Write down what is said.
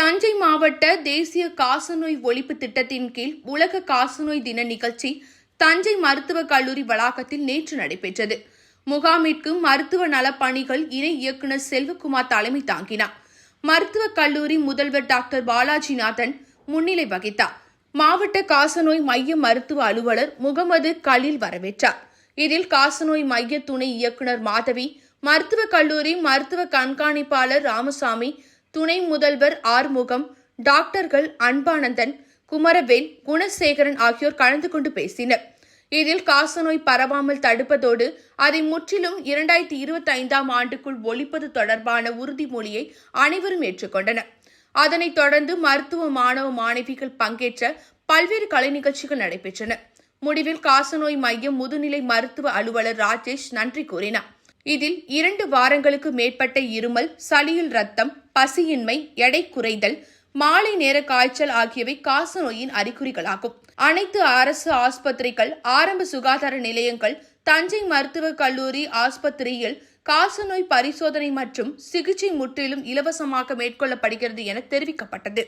தஞ்சை மாவட்ட தேசிய காசநோய் ஒழிப்பு திட்டத்தின் கீழ் உலக காசநோய் தின நிகழ்ச்சி தஞ்சை மருத்துவக் கல்லூரி வளாகத்தில் நேற்று நடைபெற்றது. முகாமிற்கு மருத்துவ நலப்பணிகள் இணை இயக்குநர் செல்வகுமார் தலைமை தாங்கினார். மருத்துவக் கல்லூரி முதல்வர் டாக்டர் பாலாஜிநாதன் முன்னிலை வகித்தார். மாவட்ட காசநோய் மைய மருத்துவ அலுவலர் முகமது கலீல் வரவேற்றார். இதில் காசநோய் மைய துணை இயக்குநர் மாதவி, மருத்துவக் கல்லூரி மருத்துவ கண்காணிப்பாளர் ராமசாமி, துணை முதல்வர் ஆறுமுகம், டாக்டர்கள் அன்பானந்தன், குமரவேல், குணசேகரன் ஆகியோர் கலந்து கொண்டு பேசினர். இதில் காசநோய் பரவாமல் தடுப்பதோடு அதை முற்றிலும் 2025ஆம் ஆண்டுக்குள் ஒழிப்பது தொடர்பான உறுதிமொழியை அனைவரும் ஏற்றுக்கொண்டனர். அதனைத் தொடர்ந்து மருத்துவ மாணவ மாணவிகள் பங்கேற்ற பல்வேறு கலை நிகழ்ச்சிகள் நடைபெற்றன. முடிவில் காசநோய் மையம் முதுநிலை மருத்துவ அலுவலர் ராஜேஷ் நன்றி கூறினார். இதில் 2 வாரங்களுக்கு மேற்பட்ட இருமல், சளியில் ரத்தம், பசியின்மை, எடை குறைதல், மாலை நேர காய்ச்சல் ஆகியவை காசநோயின் அறிகுறிகளாகும். அனைத்து அரசு ஆஸ்பத்திரிகள், ஆரம்ப சுகாதார நிலையங்கள், தஞ்சை மருத்துவக் கல்லூரி ஆஸ்பத்திரியில் காசநோய் பரிசோதனை மற்றும் சிகிச்சை முற்றிலும் இலவசமாக மேற்கொள்ளப்படுகிறது என தெரிவிக்கப்பட்டது.